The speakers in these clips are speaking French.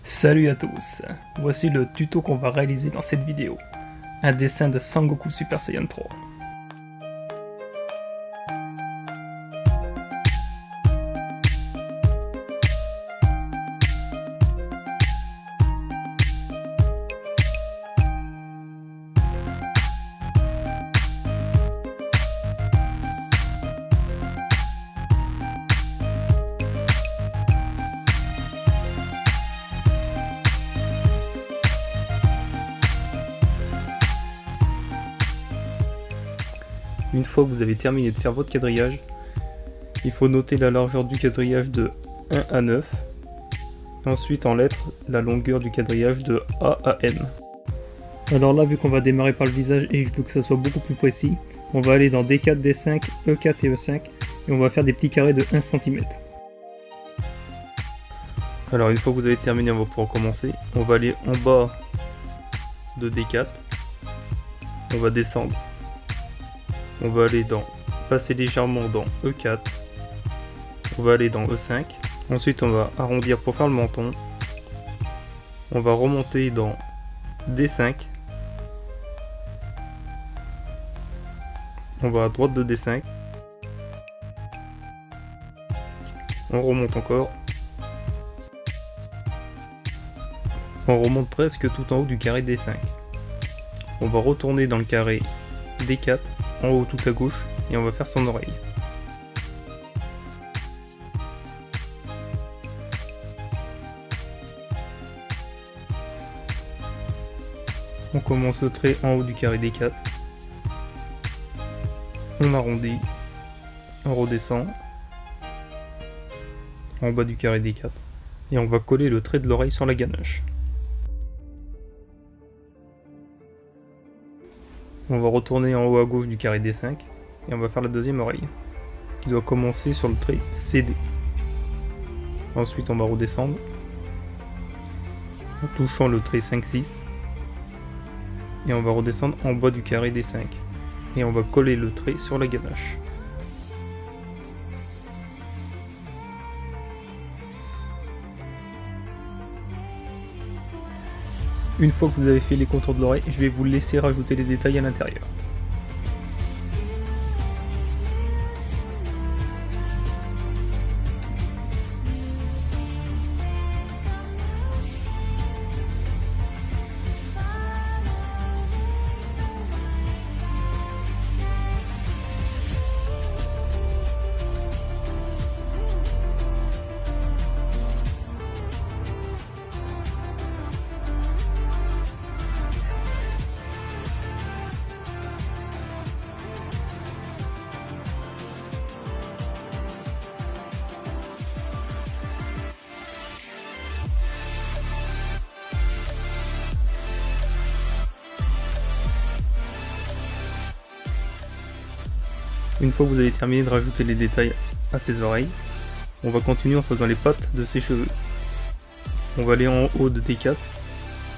Salut à tous, voici le tuto qu'on va réaliser dans cette vidéo. Un dessin de Sangoku Super Saiyan 3. Une fois que vous avez terminé de faire votre quadrillage, il faut noter la largeur du quadrillage de 1 à 9. Ensuite en lettres, la longueur du quadrillage de A à N. Alors là, vu qu'on va démarrer par le visage et je veux que ça soit beaucoup plus précis, on va aller dans D4, D5, E4 et E5 et on va faire des petits carrés de 1 cm. Alors une fois que vous avez terminé, on va pouvoir commencer. On va aller en bas de D4, on va descendre. On va aller passer légèrement dans E4, on va aller dans E5, ensuite on va arrondir pour faire le menton, on va remonter dans D5, on va à droite de D5, on remonte encore, on remonte presque tout en haut du carré D5, on va retourner dans le carré D4, en haut tout à gauche, et on va faire son oreille. On commence au trait en haut du carré D4, on arrondit, on redescend, en bas du carré D4, et on va coller le trait de l'oreille sur la ganache. On va retourner en haut à gauche du carré D5 et on va faire la deuxième oreille qui doit commencer sur le trait CD. Ensuite on va redescendre en touchant le trait 5-6 et on va redescendre en bas du carré D5 et on va coller le trait sur la ganache. Une fois que vous avez fait les contours de l'oreille, je vais vous laisser rajouter les détails à l'intérieur. Une fois que vous avez terminé de rajouter les détails à ses oreilles, on va continuer en faisant les pattes de ses cheveux. On va aller en haut de D4,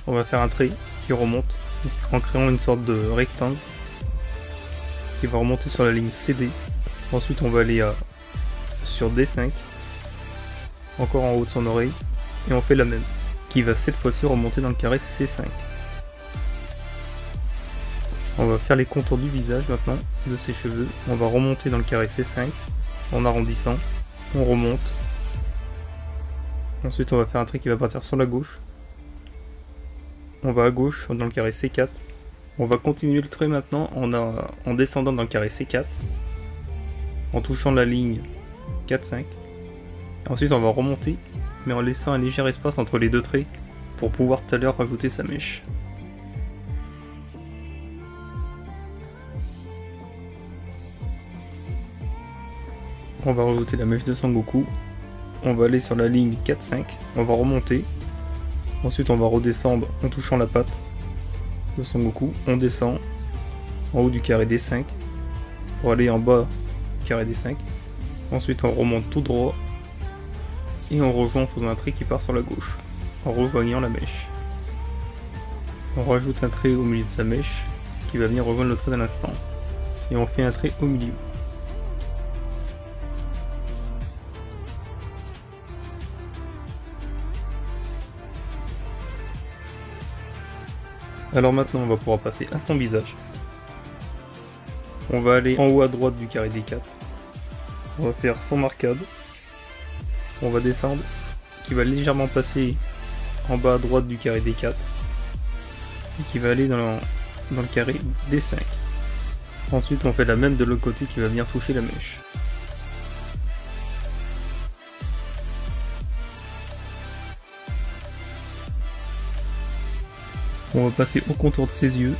on va faire un trait qui remonte en créant une sorte de rectangle qui va remonter sur la ligne CD. Ensuite on va aller sur D5, encore en haut de son oreille, et on fait la même, qui va cette fois-ci remonter dans le carré C5. On va faire les contours du visage maintenant, de ses cheveux. On va remonter dans le carré C5 en arrondissant. On remonte. Ensuite on va faire un trait qui va partir sur la gauche. On va à gauche dans le carré C4. On va continuer le trait maintenant en descendant dans le carré C4. En touchant la ligne 4-5. Ensuite on va remonter, mais en laissant un léger espace entre les deux traits pour pouvoir tout à l'heure rajouter sa mèche. On va rajouter la mèche de Sangoku, on va aller sur la ligne 4-5, on va remonter, ensuite on va redescendre en touchant la patte de Sangoku, on descend en haut du carré D5 pour aller en bas du carré D5, ensuite on remonte tout droit et on rejoint en faisant un trait qui part sur la gauche, en rejoignant la mèche. On rajoute un trait au milieu de sa mèche qui va venir rejoindre le trait d'un instant, et on fait un trait au milieu. Alors maintenant on va pouvoir passer à son visage. On va aller en haut à droite du carré D4. On va faire son arcade. On va descendre, qui va légèrement passer en bas à droite du carré D4. Et qui va aller dans le carré D5. Ensuite on fait la même de l'autre côté qui va venir toucher la mèche. On va passer au contour de ses yeux.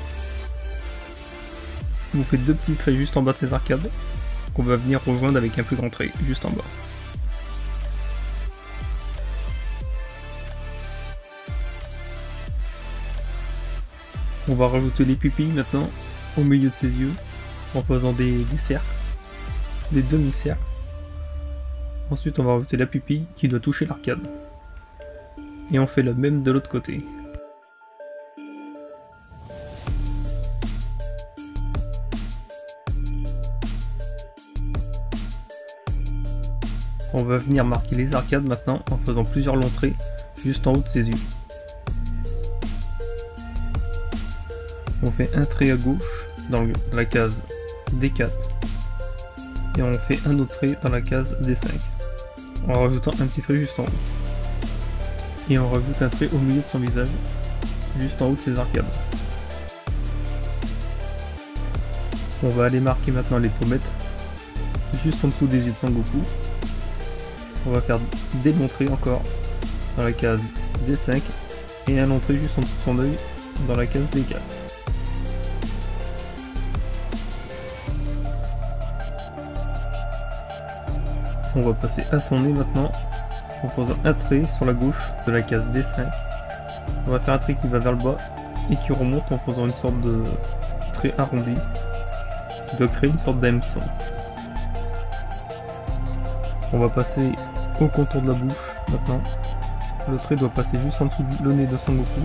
On fait deux petits traits juste en bas de ses arcades, qu'on va venir rejoindre avec un plus grand trait juste en bas. On va rajouter les pupilles maintenant au milieu de ses yeux en faisant des cercles, des demi-cercles. Ensuite on va rajouter la pupille qui doit toucher l'arcade. Et on fait le même de l'autre côté. On va venir marquer les arcades maintenant en faisant plusieurs longs traits juste en haut de ses yeux. On fait un trait à gauche dans la case D4 et on fait un autre trait dans la case D5 en rajoutant un petit trait juste en haut. Et on rajoute un trait au milieu de son visage juste en haut de ses arcades. On va aller marquer maintenant les pommettes juste en dessous des yeux de Son Goku. On va faire des longs traits encore dans la case D5 et un long trait juste en dessous de son œil dans la case D4. On va passer à son nez maintenant en faisant un trait sur la gauche de la case D5. On va faire un trait qui va vers le bas et qui remonte en faisant une sorte de trait arrondi qui doit créer une sorte d'hameçon. On va passer au contour de la bouche maintenant. Le trait doit passer juste en dessous le nez de Son Goku.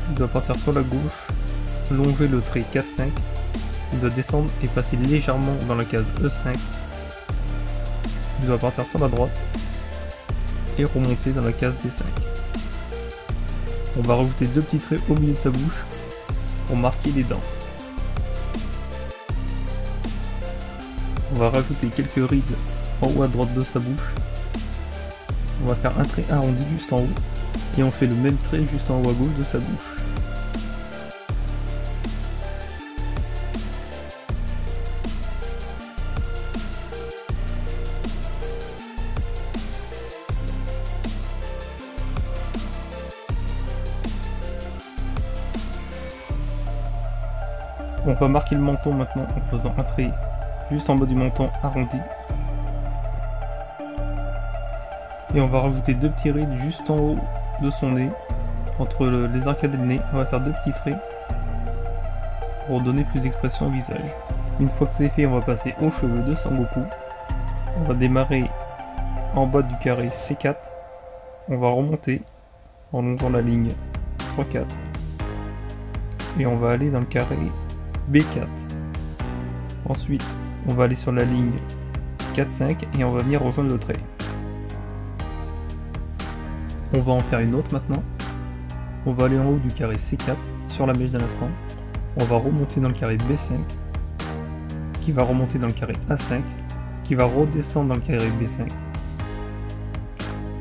Il doit partir sur la gauche, longer le trait 4-5. Il doit descendre et passer légèrement dans la case E5. Il doit partir sur la droite et remonter dans la case D5. On va rajouter deux petits traits au milieu de sa bouche pour marquer les dents. On va rajouter quelques rides en haut à droite de sa bouche. On va faire un trait arrondi juste en haut et on fait le même trait juste en haut à gauche de sa bouche. On va marquer le menton maintenant en faisant un trait juste en bas du menton arrondi. Et on va rajouter deux petits rides juste en haut de son nez, entre les arcades et le nez. On va faire deux petits traits pour donner plus d'expression au visage. Une fois que c'est fait, on va passer aux cheveux de Son Goku. On va démarrer en bas du carré C4. On va remonter en longeant la ligne 3-4. Et on va aller dans le carré B4. Ensuite, on va aller sur la ligne 4-5 et on va venir rejoindre le trait. On va en faire une autre maintenant. On va aller en haut du carré C4 sur la mèche d'un instant. On va remonter dans le carré B5 qui va remonter dans le carré A5 qui va redescendre dans le carré B5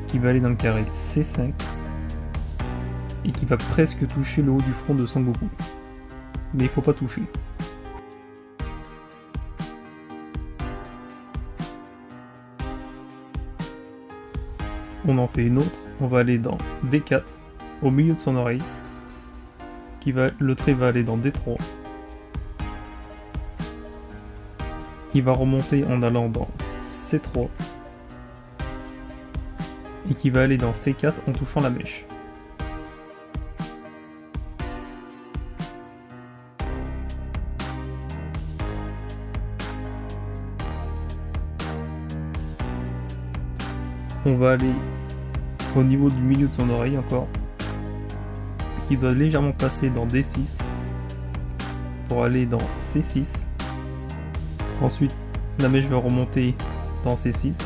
qui va aller dans le carré C5 et qui va presque toucher le haut du front de Son Goku. Mais il faut pas toucher. On en fait une autre. On va aller dans D4 au milieu de son oreille. Le trait va aller dans D3. Il va remonter en allant dans C3. Et qui va aller dans C4 en touchant la mèche. On va aller au niveau du milieu de son oreille encore, qui doit légèrement passer dans D6 pour aller dans C6. Ensuite, la mèche va remonter dans C6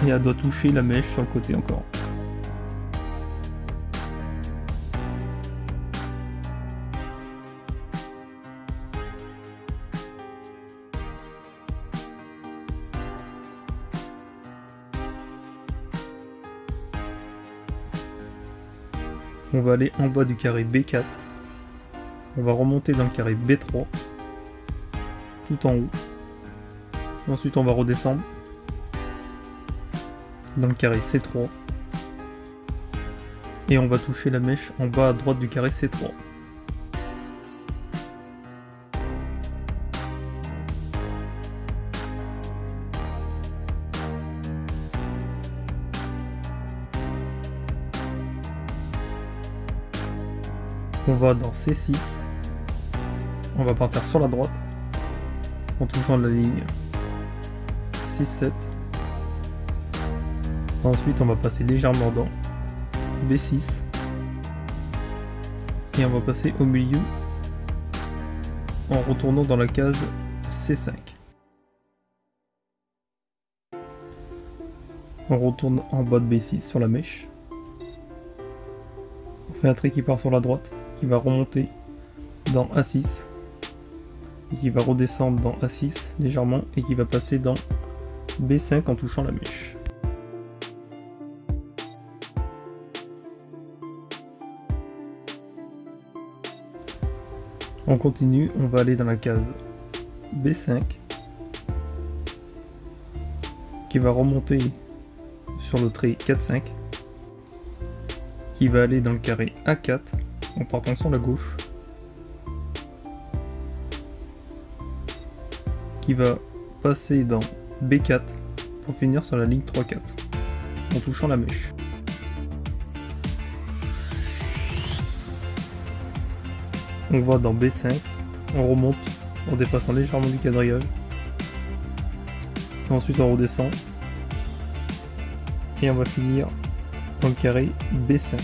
et elle doit toucher la mèche sur le côté encore. On va aller en bas du carré B4. On va remonter dans le carré B3. Tout en haut. Ensuite on va redescendre dans le carré C3. Et on va toucher la mèche en bas à droite du carré C3. On va dans C6. On va partir sur la droite en touchant la ligne 6-7. Ensuite on va passer légèrement dans B6 et on va passer au milieu en retournant dans la case C5. On retourne en bas de B6 sur la mèche. On fait un trait qui part sur la droite, qui va remonter dans A6 et qui va redescendre dans A6 légèrement et qui va passer dans B5 en touchant la mèche. On continue, on va aller dans la case B5 qui va remonter sur le trait 4-5 qui va aller dans le carré A4 en partant sur la gauche qui va passer dans B4 pour finir sur la ligne 3-4 en touchant la mèche. On va dans B5, on remonte en dépassant légèrement du quadrillage. Et ensuite on redescend. Et on va finir dans le carré B5.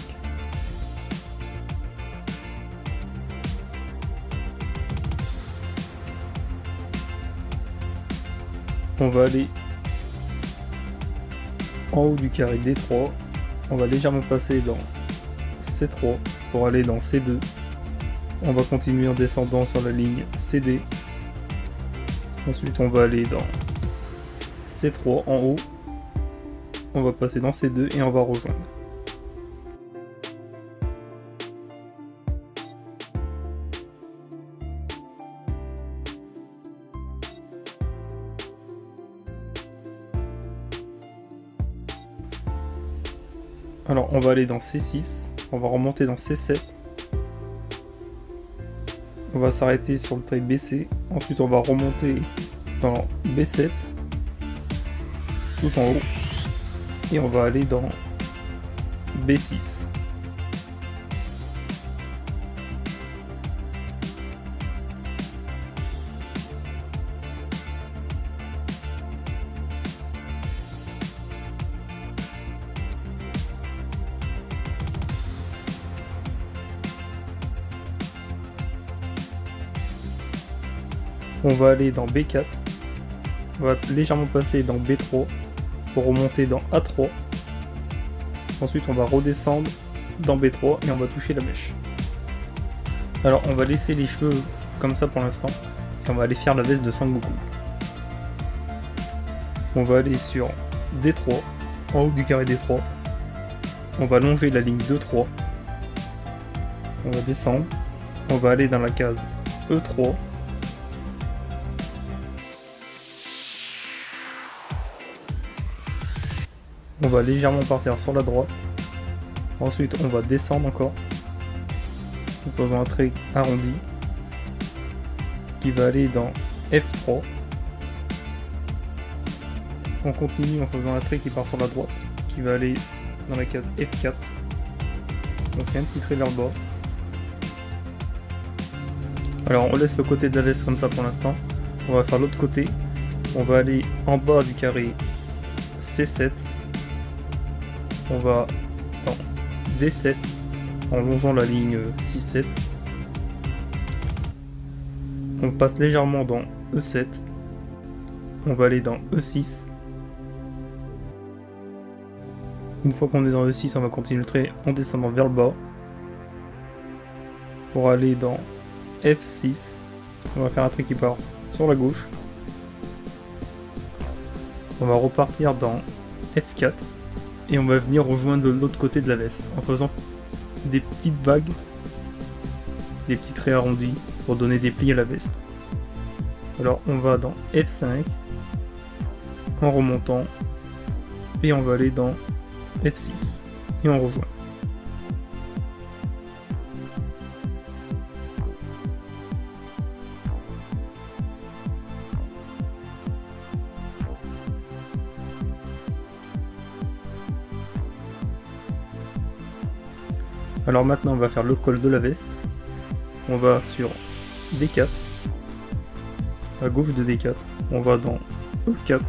On va aller en haut du carré D3. On va légèrement passer dans C3 pour aller dans C2. On va continuer en descendant sur la ligne CD. Ensuite on va aller dans C3 en haut. On va passer dans C2 et on va rejoindre. Alors on va aller dans C6. On va remonter dans C7. On va s'arrêter sur le trait BC, ensuite on va remonter dans B7 tout en haut et on va aller dans B6. On va aller dans B4, on va légèrement passer dans B3 pour remonter dans A3. Ensuite on va redescendre dans B3 et on va toucher la mèche. Alors on va laisser les cheveux comme ça pour l'instant et on va aller faire la veste de Sangoku. On va aller sur D3, en haut du carré D3. On va longer la ligne 2-3. On va descendre. On va aller dans la case E3. On va légèrement partir sur la droite. Ensuite on va descendre encore en faisant un trait arrondi qui va aller dans F3. On continue en faisant un trait qui part sur la droite qui va aller dans la case F4. On fait un petit trait vers le bas. Alors on laisse le côté de la veste comme ça pour l'instant. On va faire l'autre côté. On va aller en bas du carré C7. On va dans D7 en longeant la ligne 6-7. On passe légèrement dans E7. On va aller dans E6. Une fois qu'on est dans E6, on va continuer le trait en descendant vers le bas pour aller dans F6. On va faire un trait qui part sur la gauche. On va repartir dans F4 et on va venir rejoindre l'autre côté de la veste en faisant des petites vagues, des petits traits arrondis pour donner des plis à la veste. Alors on va dans F5 en remontant et on va aller dans F6 et on rejoint. Alors maintenant on va faire le col de la veste. On va sur D4, à gauche de D4, on va dans E4,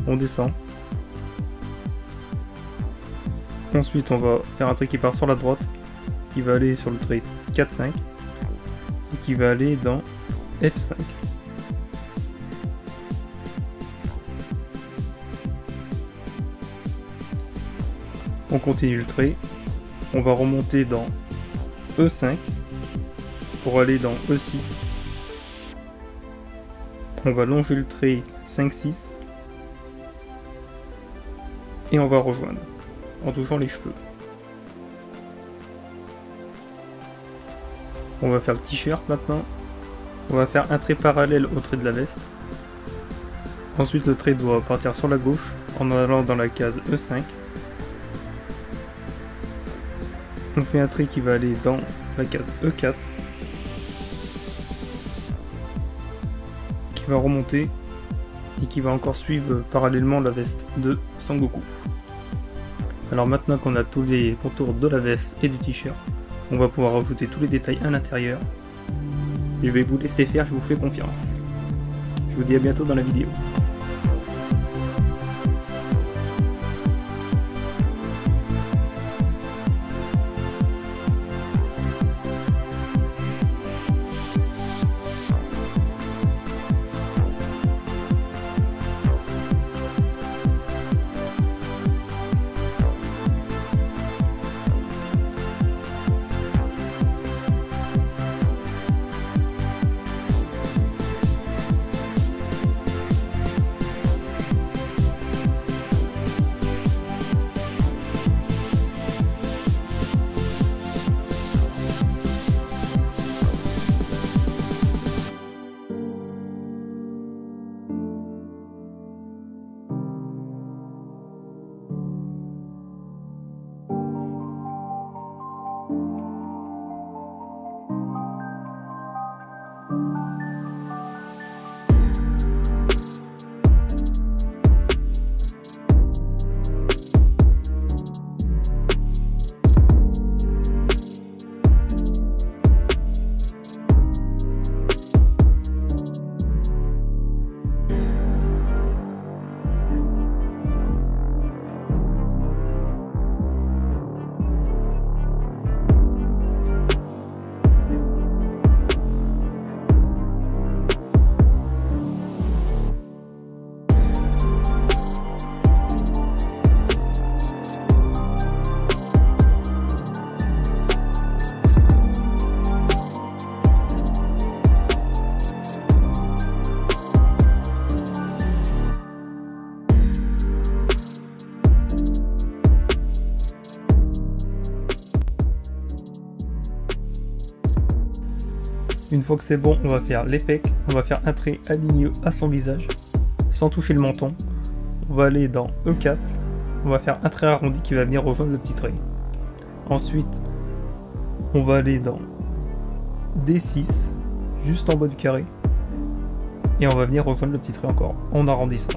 on descend. Ensuite on va faire un trait qui part sur la droite, qui va aller sur le trait 4-5, et qui va aller dans F5. On continue le trait, on va remonter dans E5 pour aller dans E6. On va longer le trait 5-6 et on va rejoindre en touchant les cheveux. On va faire le t-shirt maintenant. On va faire un trait parallèle au trait de la veste. Ensuite le trait doit partir sur la gauche en allant dans la case E5. On fait un trait qui va aller dans la case E4, qui va remonter et qui va encore suivre parallèlement la veste de Sangoku. Alors maintenant qu'on a tous les contours de la veste et du t-shirt, on va pouvoir ajouter tous les détails à l'intérieur. Je vais vous laisser faire, je vous fais confiance. Je vous dis à bientôt dans la vidéo. Une fois que c'est bon, on va faire les pecs, on va faire un trait aligné à son visage, sans toucher le menton. On va aller dans E4, on va faire un trait arrondi qui va venir rejoindre le petit trait. Ensuite, on va aller dans D6, juste en bas du carré, et on va venir rejoindre le petit trait encore, en arrondissant.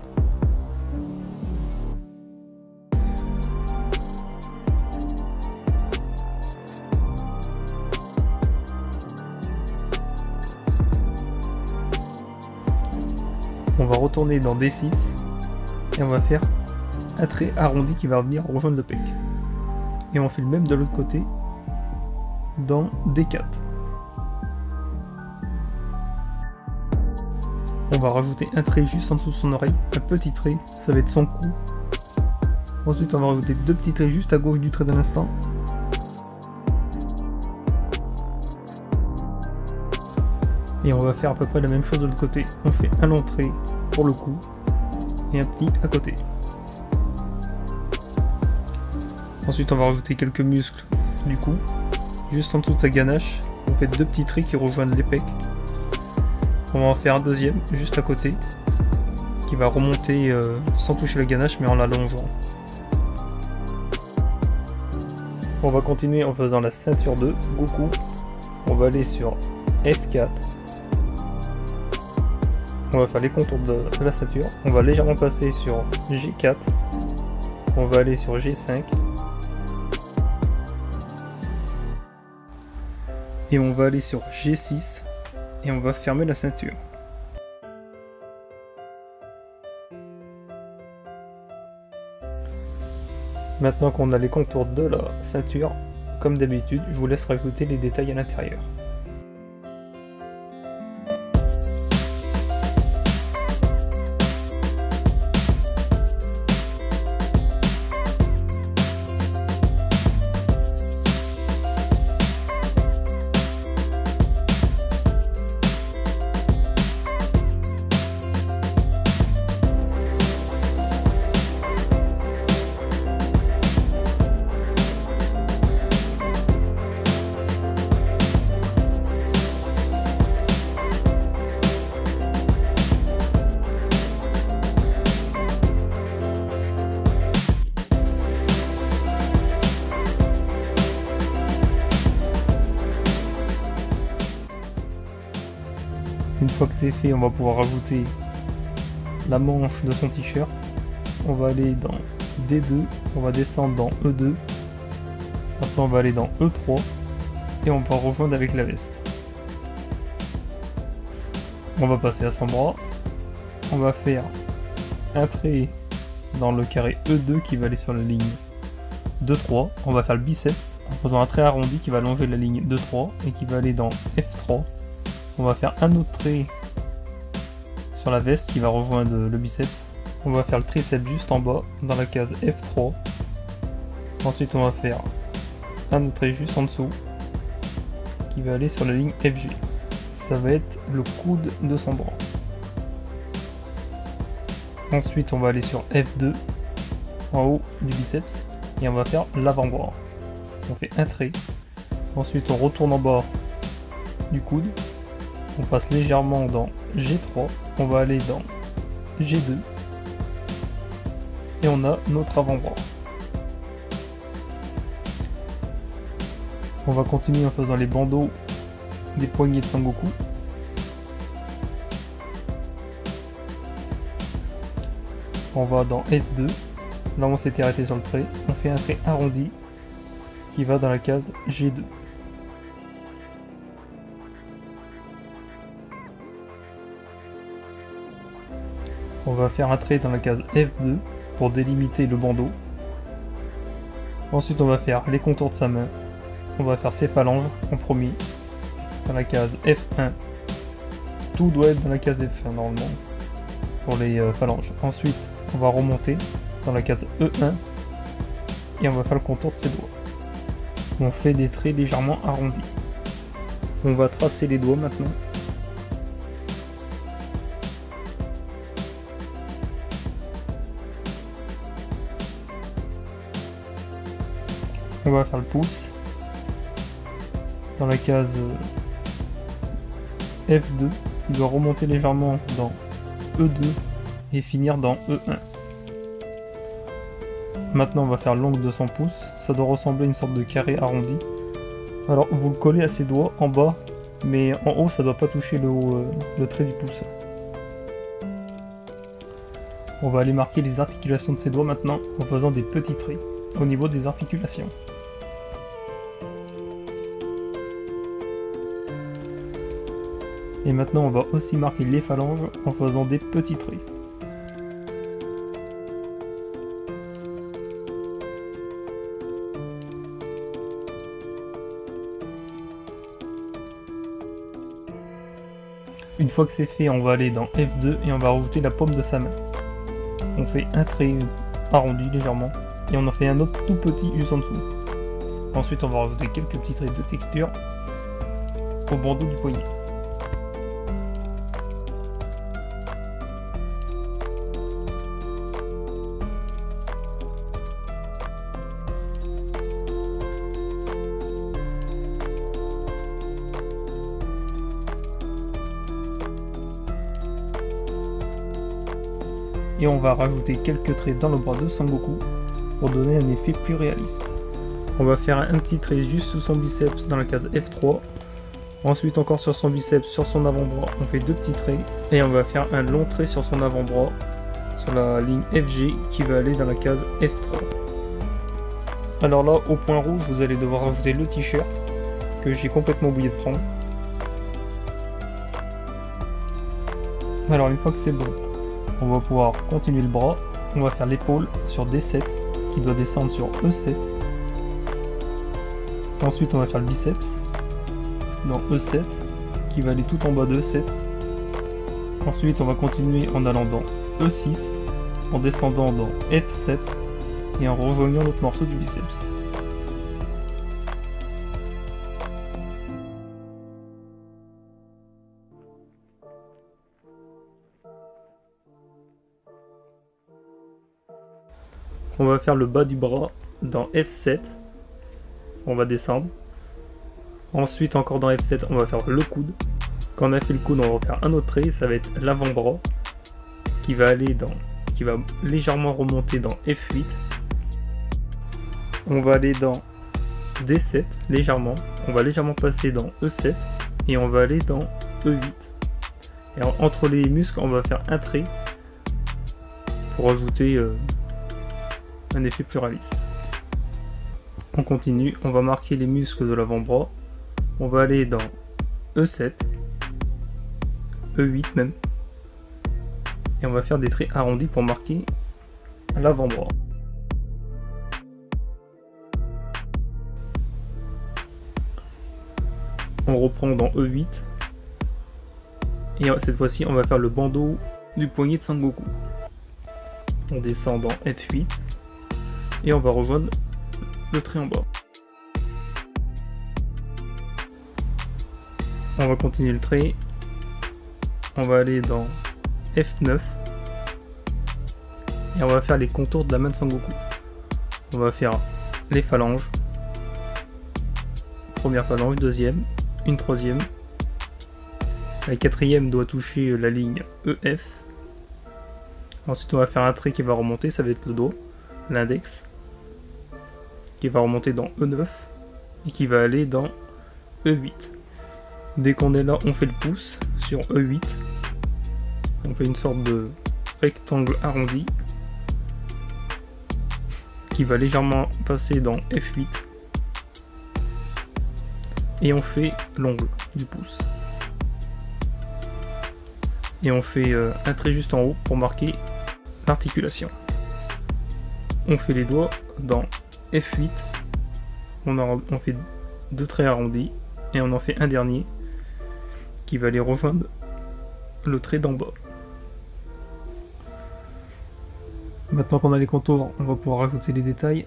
On va retourner dans D6 et on va faire un trait arrondi qui va venir rejoindre le pec. Et on fait le même de l'autre côté dans D4. On va rajouter un trait juste en dessous de son oreille, un petit trait, ça va être son cou. Ensuite on va rajouter deux petits traits juste à gauche du trait de l'instant. Et on va faire à peu près la même chose de l'autre côté. On fait un long trait pour le cou et un petit à côté. Ensuite on va rajouter quelques muscles du cou, juste en dessous de sa ganache, on fait 2 petits traits qui rejoignent les pecs. On va en faire un deuxième, juste à côté, qui va remonter sans toucher la ganache mais en la longeant. On va continuer en faisant la ceinture de Goku. On va aller sur F4. On va faire les contours de la ceinture. On va légèrement passer sur G4. On va aller sur G5. Et on va aller sur G6. Et on va fermer la ceinture. Maintenant qu'on a les contours de la ceinture, comme d'habitude, je vous laisse rajouter les détails à l'intérieur. Une fois que c'est fait, on va pouvoir rajouter la manche de son t-shirt. On va aller dans D2, on va descendre dans E2. Après on va aller dans E3 et on va rejoindre avec la veste. On va passer à son bras. On va faire un trait dans le carré E2 qui va aller sur la ligne 2-3. On va faire le biceps en faisant un trait arrondi qui va longer la ligne 2-3 et qui va aller dans F3. On va faire un autre trait sur la veste qui va rejoindre le biceps. On va faire le triceps juste en bas dans la case F3. Ensuite on va faire un autre trait juste en dessous qui va aller sur la ligne FG. Ça va être le coude de son bras. Ensuite on va aller sur F2 en haut du biceps et on va faire l'avant-bras. On fait un trait. Ensuite on retourne en bas du coude. On passe légèrement dans G3, on va aller dans G2 et on a notre avant-bras. On va continuer en faisant les bandeaux des poignets de Sangoku. On va dans F2, là on s'était arrêté sur le trait, on fait un trait arrondi qui va dans la case G2. On va faire un trait dans la case F2 pour délimiter le bandeau. Ensuite on va faire les contours de sa main. On va faire ses phalanges en premier dans la case F1. Tout doit être dans la case F1 normalement pour les phalanges. Ensuite on va remonter dans la case E1 et on va faire le contour de ses doigts. On fait des traits légèrement arrondis. On va tracer les doigts maintenant. On va faire le pouce dans la case F2 qui doit remonter légèrement dans E2 et finir dans E1. Maintenant on va faire l'ongle de son pouce, ça doit ressembler à une sorte de carré arrondi. Alors vous le collez à ses doigts en bas, mais en haut ça doit pas toucher le trait du pouce. On va aller marquer les articulations de ses doigts maintenant en faisant des petits traits au niveau des articulations. Et maintenant on va aussi marquer les phalanges en faisant des petits traits. Une fois que c'est fait, on va aller dans F2 et on va rajouter la paume de sa main. On fait un trait arrondi légèrement et on en fait un autre tout petit juste en dessous. Ensuite on va rajouter quelques petits traits de texture au bandeau du poignet. Et on va rajouter quelques traits dans le bras de Sangoku pour donner un effet plus réaliste. On va faire un petit trait juste sous son biceps dans la case F3. Ensuite encore sur son biceps, sur son avant-bras, on fait 2 petits traits. Et on va faire un long trait sur son avant-bras, sur la ligne FG qui va aller dans la case F3. Alors là, au point rouge, vous allez devoir rajouter le t-shirt que j'ai complètement oublié de prendre. Alors une fois que c'est bon, on va pouvoir continuer le bras. On va faire l'épaule sur D7 qui doit descendre sur E7. Ensuite on va faire le biceps dans E7 qui va aller tout en bas de E7. Ensuite on va continuer en allant dans E6, en descendant dans F7 et en rejoignant notre morceau du biceps. On va faire le bas du bras dans F7. On va descendre. Ensuite encore dans F7 on va faire le coude. Quand on a fait le coude on va faire un autre trait, ça va être l'avant-bras qui va légèrement remonter dans F8. On va aller dans D7 légèrement, on va légèrement passer dans E7 et on va aller dans E8. Et entre les muscles on va faire un trait pour ajouter un effet plus réaliste. On continue, on va marquer les muscles de l'avant-bras. On va aller dans E7, E8 même. Et on va faire des traits arrondis pour marquer l'avant-bras. On reprend dans E8. Et cette fois-ci, on va faire le bandeau du poignet de Sangoku. On descend dans F8. Et on va rejoindre le trait en bas. On va continuer le trait. On va aller dans F9. Et on va faire les contours de la main de Sangoku. On va faire les phalanges. Première phalange, deuxième, une troisième. La quatrième doit toucher la ligne EF. Ensuite on va faire un trait qui va remonter, ça va être le doigt, l'index, qui va remonter dans E9 et qui va aller dans E8. Dès qu'on est là, on fait le pouce sur E8. On fait une sorte de rectangle arrondi qui va légèrement passer dans F8. Et on fait l'ongle du pouce. Et on fait un trait juste en haut pour marquer l'articulation. On fait les doigts dans F8. On fait 2 traits arrondis et on en fait un dernier qui va aller rejoindre le trait d'en bas. Maintenant qu'on a les contours, on va pouvoir rajouter les détails.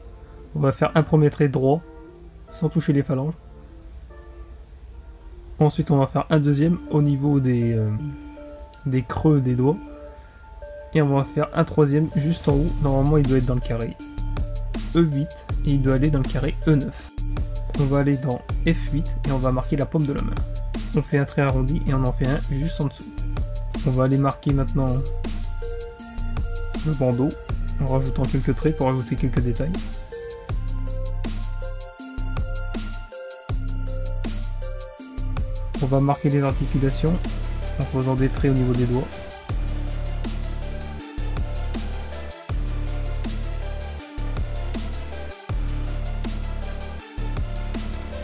On va faire un premier trait droit sans toucher les phalanges. Ensuite on va faire un deuxième au niveau des creux des doigts. Et on va faire un troisième juste en haut. Normalement il doit être dans le carré E8 et il doit aller dans le carré E9. On va aller dans F8 et on va marquer la paume de la main. On fait un trait arrondi et on en fait un juste en dessous. On va aller marquer maintenant le bandeau en rajoutant quelques traits pour ajouter quelques détails. On va marquer les articulations en faisant des traits au niveau des doigts.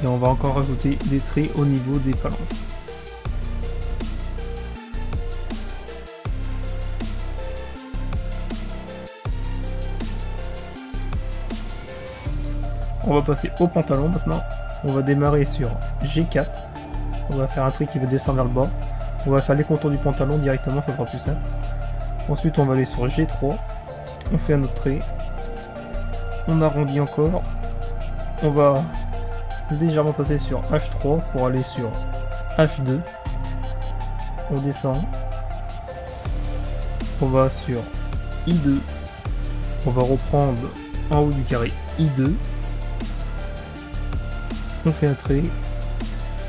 Et on va encore rajouter des traits au niveau des phalanges. On va passer au pantalon maintenant. On va démarrer sur G4. On va faire un trait qui va descendre vers le bas. On va faire les contours du pantalon directement, ça sera plus simple. Ensuite on va aller sur G3. On fait un autre trait. On arrondit encore. On va légèrement passer sur H3 pour aller sur H2. On descend. On va sur I2. On va reprendre en haut du carré I2. On fait un trait.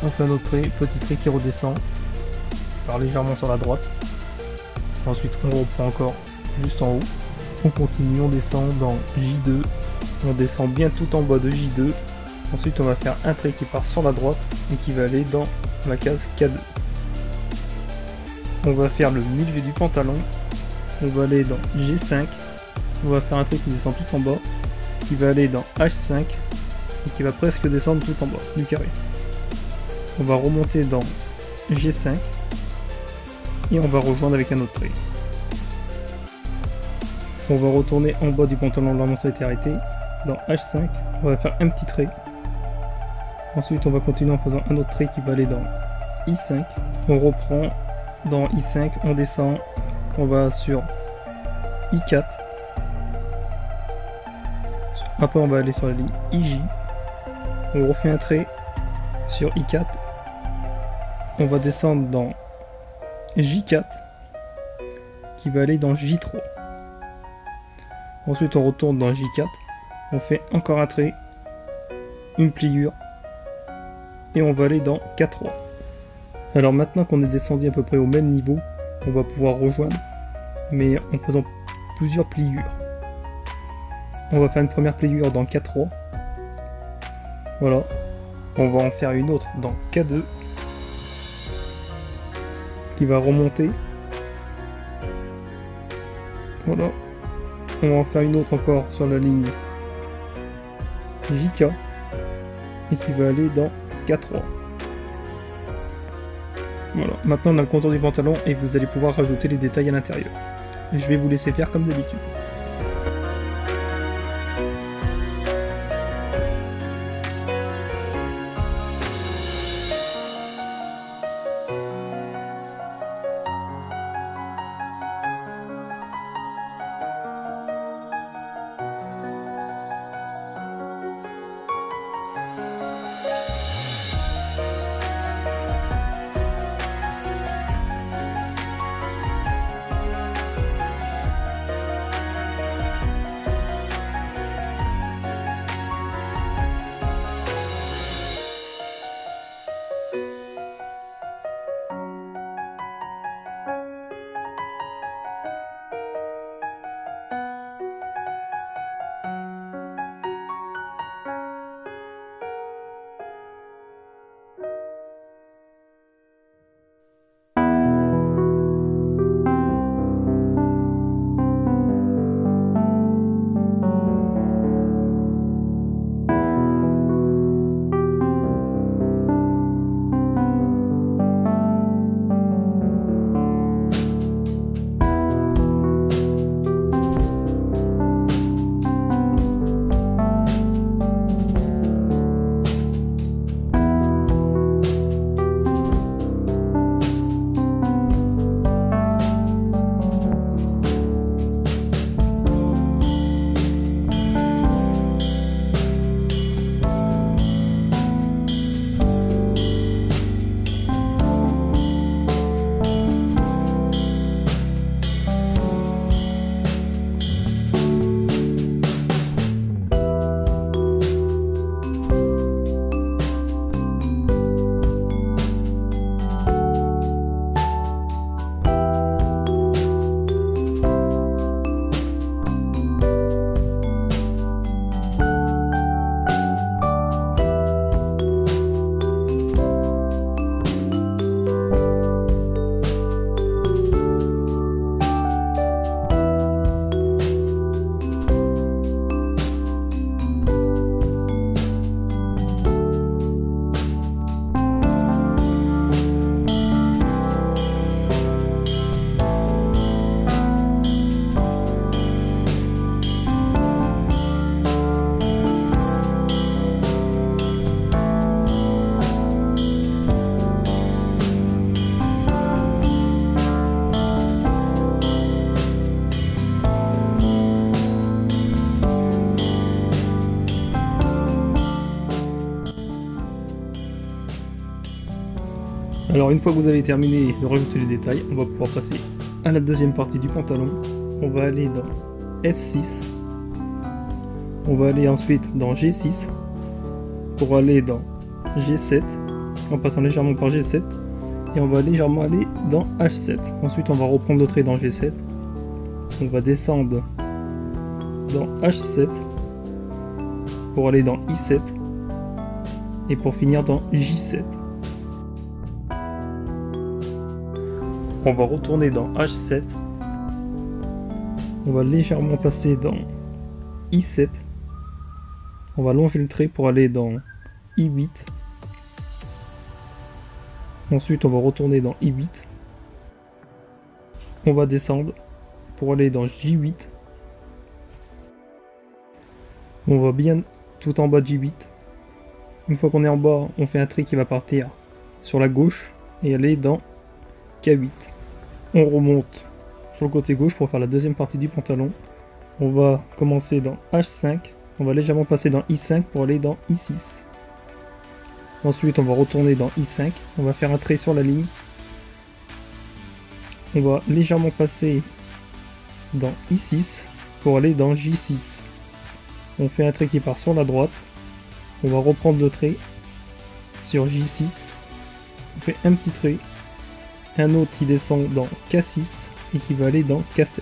On fait un autre trait, petit trait qui redescend. Par légèrement sur la droite. Ensuite on reprend encore juste en haut. On continue, on descend dans J2, on descend bien tout en bas de J2. Ensuite on va faire un trait qui part sur la droite et qui va aller dans la case K2. On va faire le milieu du pantalon, on va aller dans G5, on va faire un trait qui descend tout en bas, qui va aller dans H5 et qui va presque descendre tout en bas du carré. On va remonter dans G5 et on va rejoindre avec un autre trait. On va retourner en bas du pantalon là où on s'était arrêté, dans H5, on va faire un petit trait. Ensuite on va continuer en faisant un autre trait qui va aller dans I5. On reprend dans I5, on descend, on va sur I4. Après on va aller sur la ligne IJ. On refait un trait sur I4. On va descendre dans J4 qui va aller dans J3. Ensuite on retourne dans J4, on fait encore un trait, une pliure, et on va aller dans K3. Alors maintenant qu'on est descendu à peu près au même niveau, on va pouvoir rejoindre, mais en faisant plusieurs pliures. On va faire une première pliure dans K3, voilà, on va en faire une autre dans K2, qui va remonter, voilà. On va en faire une autre encore sur la ligne JK et qui va aller dans K3. Voilà, maintenant on a le contour du pantalon et vous allez pouvoir rajouter les détails à l'intérieur. Je vais vous laisser faire comme d'habitude. Alors une fois que vous avez terminé de rajouter les détails, on va pouvoir passer à la deuxième partie du pantalon. On va aller dans F6. On va aller ensuite dans G6 pour aller dans G7 en passant légèrement par G7 et on va légèrement aller dans H7. Ensuite on va reprendre le trait dans G7 on va descendre dans H7 pour aller dans I7 et pour finir dans J7. On va retourner dans H7, on va légèrement passer dans I7, on va longer le trait pour aller dans I8, ensuite on va retourner dans I8, on va descendre pour aller dans J8, on va bien tout en bas de J8. Une fois qu'on est en bas, on fait un trait qui va partir sur la gauche et aller dans K8. On remonte sur le côté gauche pour faire la deuxième partie du pantalon. On va commencer dans H5, on va légèrement passer dans I5 pour aller dans I6. Ensuite on va retourner dans I5, on va faire un trait sur la ligne. On va légèrement passer dans I6 pour aller dans J6. On fait un trait qui part sur la droite. On va reprendre le trait sur J6. On fait un petit trait. Un autre qui descend dans K6 et qui va aller dans K7.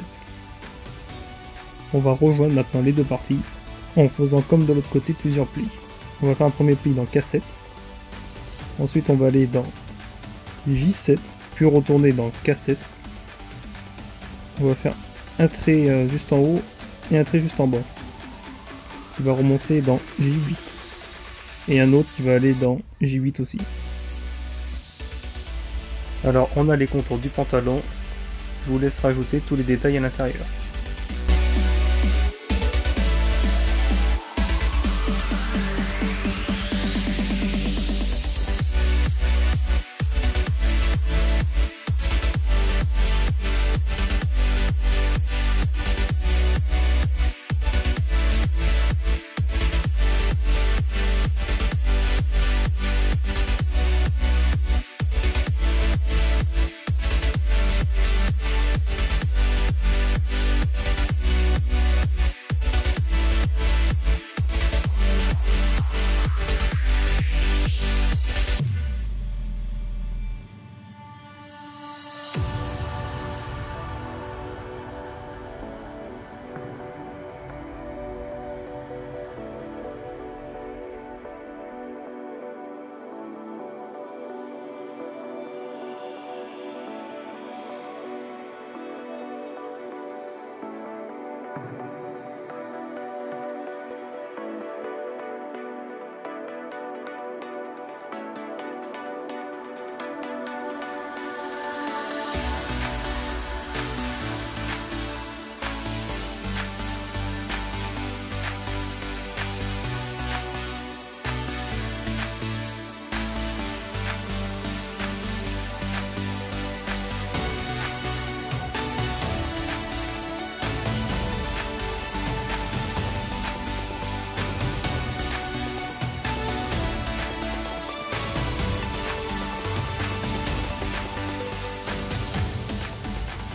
On va rejoindre maintenant les deux parties en faisant comme de l'autre côté plusieurs plis. On va faire un premier pli dans K7. Ensuite on va aller dans J7 puis retourner dans K7. On va faire un trait juste en haut et un trait juste en bas qui va remonter dans J8 et un autre qui va aller dans J8 aussi. Alors on a les contours du pantalon, je vous laisse rajouter tous les détails à l'intérieur.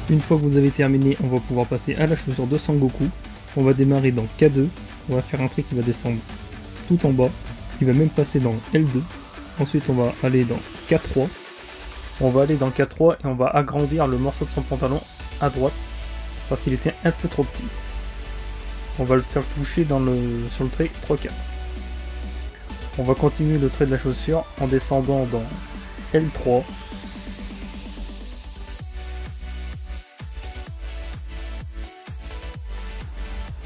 Une fois que vous avez terminé, on va pouvoir passer à la chaussure de Sangoku. On va démarrer dans K2, on va faire un trait qui va descendre tout en bas, qui va même passer dans L2. Ensuite on va aller dans K3. On va aller dans K3 et on va agrandir le morceau de son pantalon à droite, parce qu'il était un peu trop petit. On va le faire toucher sur le trait 3-4. On va continuer le trait de la chaussure en descendant dans L3.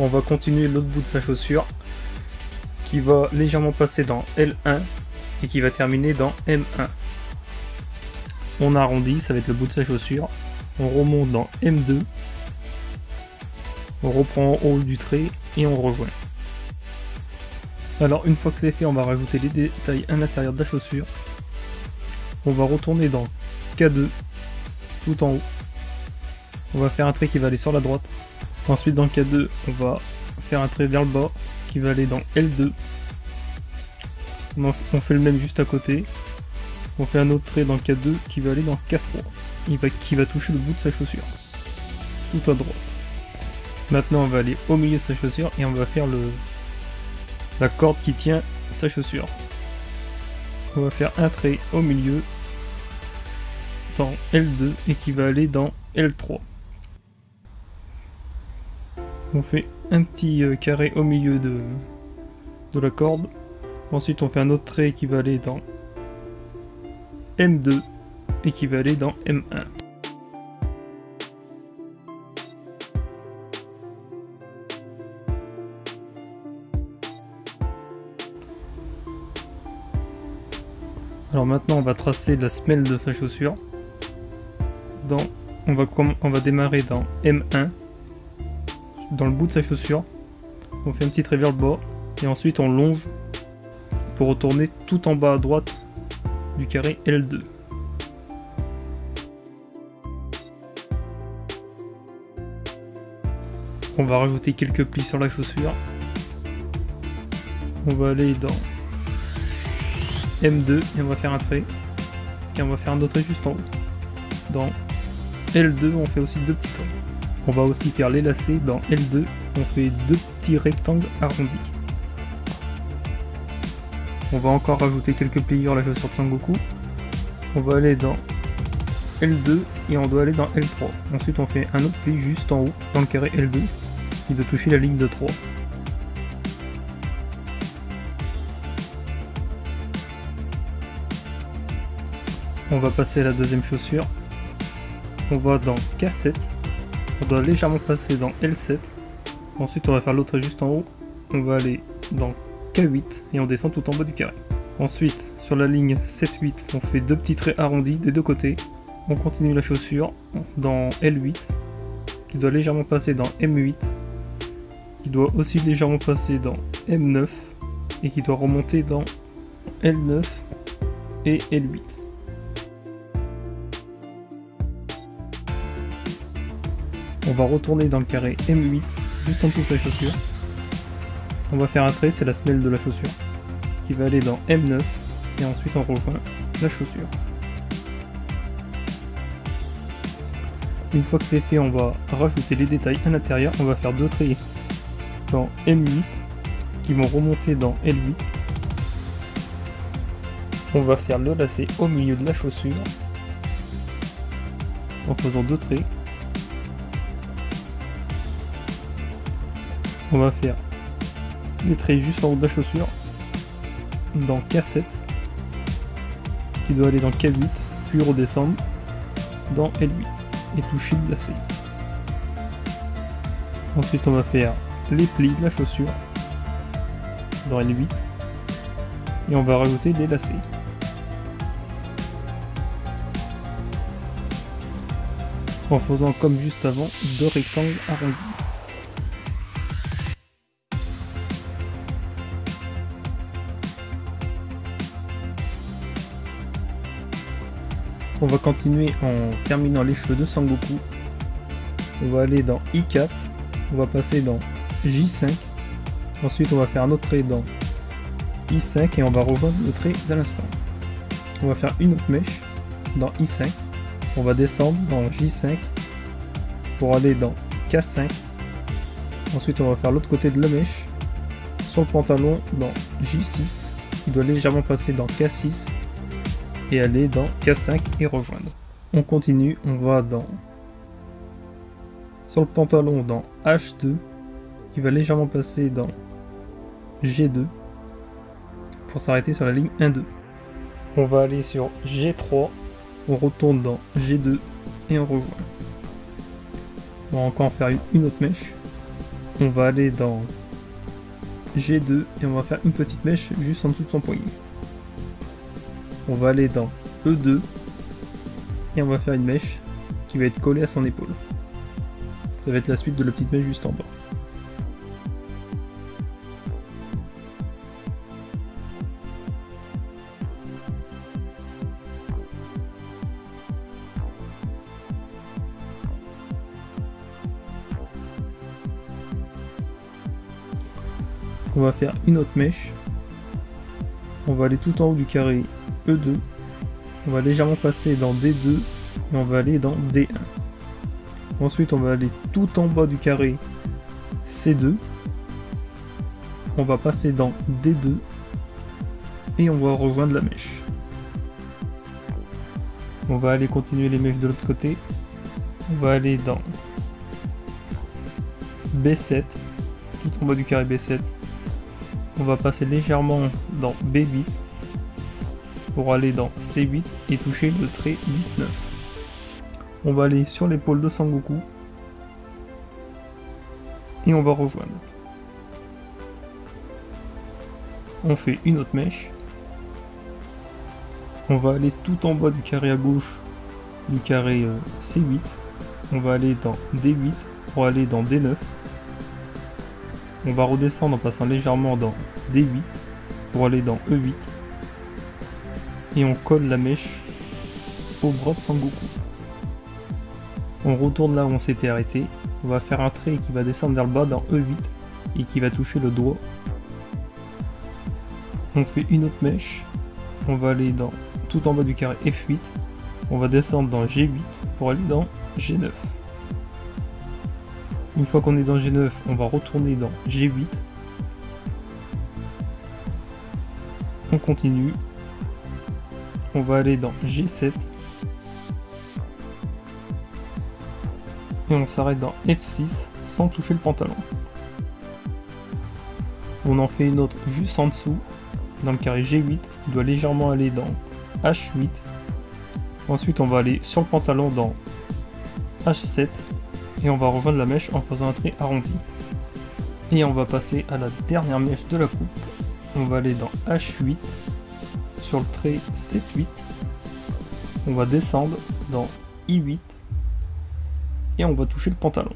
On va continuer l'autre bout de sa chaussure qui va légèrement passer dans L1 et qui va terminer dans M1. On arrondit, ça va être le bout de sa chaussure. On remonte dans M2. On reprend en haut du trait et on rejoint. Alors une fois que c'est fait, on va rajouter les détails à l'intérieur de la chaussure. On va retourner dans K2 tout en haut. On va faire un trait qui va aller sur la droite. Ensuite dans K2, on va faire un trait vers le bas qui va aller dans L2. On fait le même juste à côté. On fait un autre trait dans K2 qui va aller dans K3. Qui va toucher le bout de sa chaussure. Tout à droite. Maintenant on va aller au milieu de sa chaussure et on va faire la corde qui tient sa chaussure. On va faire un trait au milieu dans L2 et qui va aller dans L3. On fait un petit carré au milieu de la corde. Ensuite on fait un autre trait qui va aller dans M2 et qui va aller dans M1. Alors maintenant on va tracer la semelle de sa chaussure. On va démarrer dans M1, dans le bout de sa chaussure. On fait un petit trait vers le bas et ensuite on longe pour retourner tout en bas à droite du carré L2. On va rajouter quelques plis sur la chaussure. On va aller dans M2 et on va faire un trait. Et on va faire un autre trait juste en haut. Dans L2, on fait aussi deux petits traits. On va aussi faire les lacets. Dans L2, on fait deux petits rectangles arrondis. On va encore rajouter quelques pliures à la chaussure de Sangoku. On va aller dans L2 et on doit aller dans L3. Ensuite, on fait un autre pli juste en haut dans le carré L2 qui doit toucher la ligne de 3. On va passer à la deuxième chaussure. On va dans K7. On doit légèrement passer dans L7. Ensuite, on va faire l'autre juste en haut. On va aller dans K8 et on descend tout en bas du carré. Ensuite, sur la ligne 7-8, on fait deux petits traits arrondis des deux côtés. On continue la chaussure dans L8, qui doit légèrement passer dans M8, qui doit aussi légèrement passer dans M9, et qui doit remonter dans L9 et L8. On va retourner dans le carré M8, juste en dessous de sa chaussure. On va faire un trait, c'est la semelle de la chaussure, qui va aller dans M9, et ensuite on rejoint la chaussure. Une fois que c'est fait, on va rajouter les détails à l'intérieur. On va faire deux traits dans M8 qui vont remonter dans L8. On va faire le lacet au milieu de la chaussure en faisant deux traits. On va faire les traits juste en haut de la chaussure dans K7 qui doit aller dans K8 puis redescendre dans L8 et toucher le lacet. Ensuite on va faire les plis de la chaussure dans L8 et on va rajouter les lacets. En faisant comme juste avant deux rectangles arrondis. On va continuer en terminant les cheveux de Sangoku. On va aller dans I4, on va passer dans J5, ensuite on va faire un autre trait dans I5 et on va rejoindre le trait de l'instant. On va faire une autre mèche dans I5, on va descendre dans J5 pour aller dans K5, ensuite on va faire l'autre côté de la mèche sur le pantalon dans J6, qui doit légèrement passer dans K6 et aller dans K5 et rejoindre. On continue, on va sur le pantalon dans H2 qui va légèrement passer dans G2 pour s'arrêter sur la ligne 1-2. On va aller sur G3, on retourne dans G2 et on rejoint. On va encore faire une autre mèche. On va aller dans G2 et on va faire une petite mèche juste en dessous de son poignet. On va aller dans E2 et on va faire une mèche qui va être collée à son épaule. Ça va être la suite de la petite mèche juste en bas. On va faire une autre mèche. On va aller tout en haut du carré E2. On va légèrement passer dans D2 et on va aller dans D1. Ensuite on va aller tout en bas du carré C2. On va passer dans D2 et on va rejoindre la mèche. On va aller continuer les mèches de l'autre côté. On va aller dans B7, tout en bas du carré B7. On va passer légèrement dans B8 pour aller dans C8 et toucher le trait 8-9. On va aller sur l'épaule de Sangoku et on va rejoindre. On fait une autre mèche. On va aller tout en bas du carré à gauche du carré C8. On va aller dans D8 pour aller dans D9. On va redescendre en passant légèrement dans D8 pour aller dans E8. Et on colle la mèche au bras de Sangoku. On retourne là où on s'était arrêté. On va faire un trait qui va descendre vers le bas dans E8 et qui va toucher le doigt. On fait une autre mèche. On va aller dans tout en bas du carré F8. On va descendre dans G8 pour aller dans G9. Une fois qu'on est dans G9, on va retourner dans G8. On continue. On va aller dans G7. Et on s'arrête dans F6 sans toucher le pantalon. On en fait une autre juste en dessous, dans le carré G8. On doit légèrement aller dans H8. Ensuite on va aller sur le pantalon dans H7. Et on va rejoindre la mèche en faisant un trait arrondi. Et on va passer à la dernière mèche de la coupe. On va aller dans H8 sur le trait 7-8. On va descendre dans I8 et on va toucher le pantalon.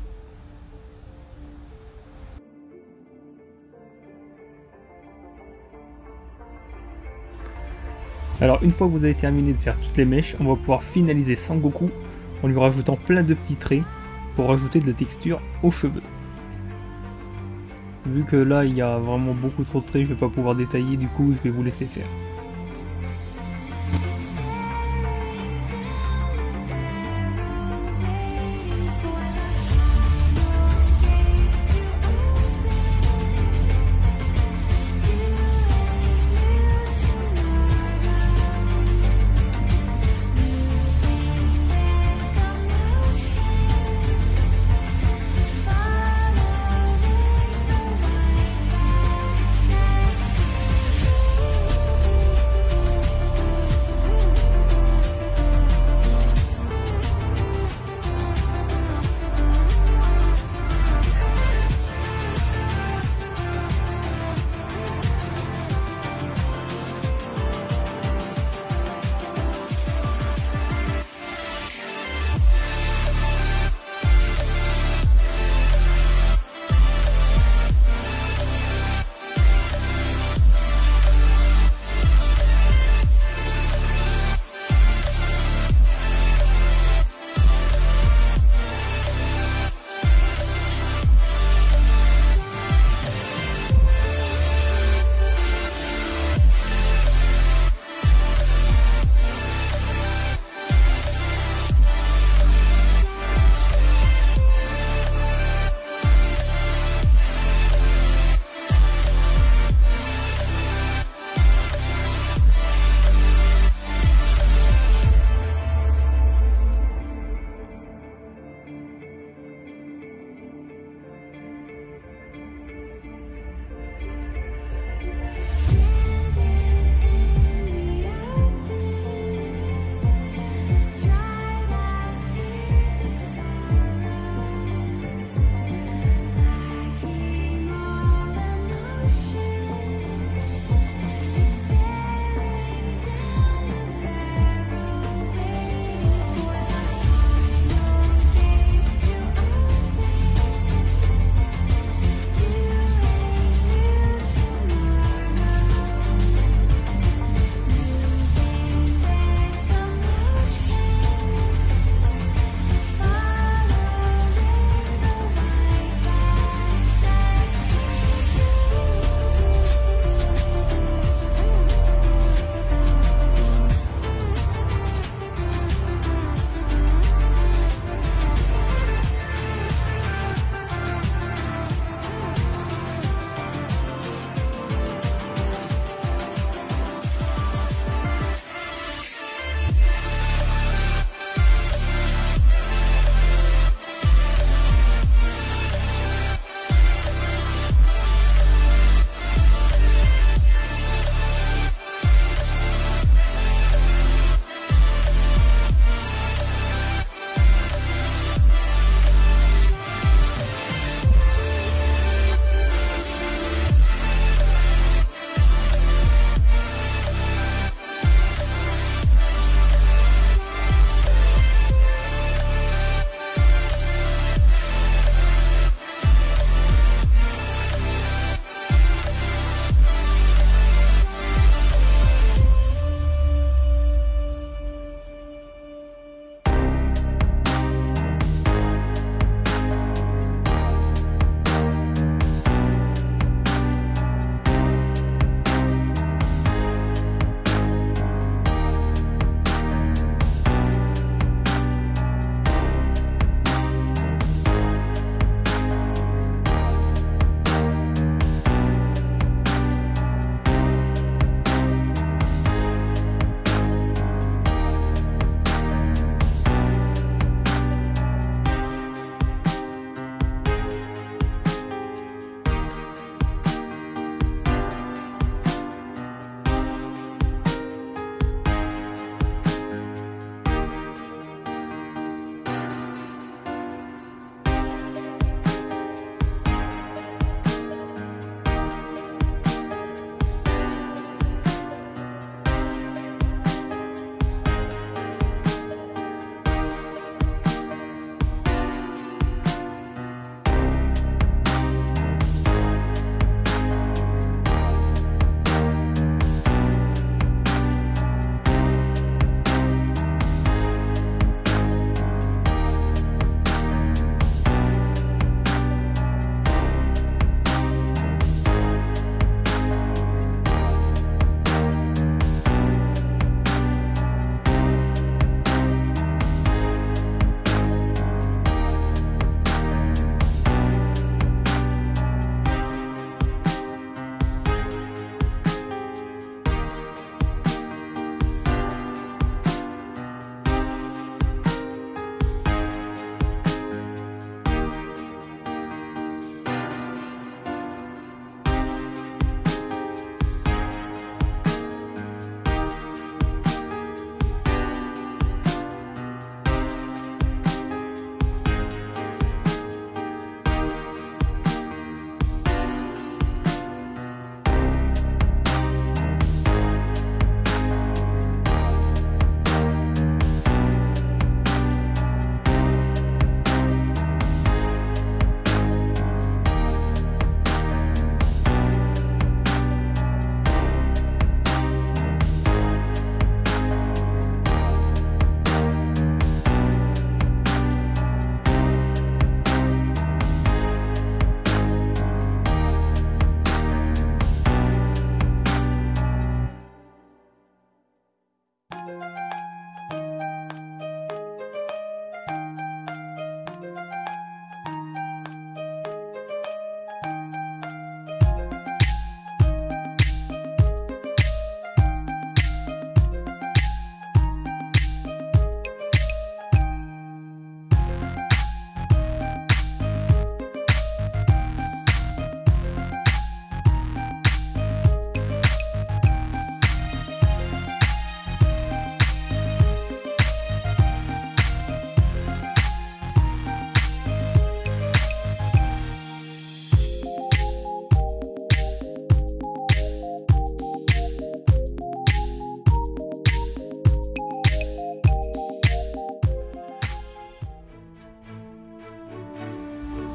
Alors une fois que vous avez terminé de faire toutes les mèches, on va pouvoir finaliser Sangoku en lui rajoutant plein de petits traits pour rajouter de la texture aux cheveux. Vu que là il y a vraiment beaucoup trop de traits, je vais pas pouvoir détailler, du coup je vais vous laisser faire.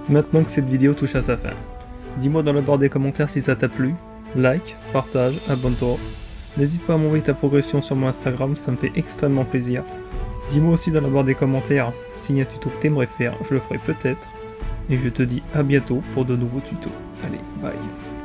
Maintenant que cette vidéo touche à sa fin, dis-moi dans la barre des commentaires si ça t'a plu, like, partage, abonne-toi. N'hésite pas à m'envoyer ta progression sur mon Instagram, ça me fait extrêmement plaisir. Dis-moi aussi dans la barre des commentaires s'il y a un tuto que t'aimerais faire, je le ferai peut-être. Et je te dis à bientôt pour de nouveaux tutos. Allez, bye.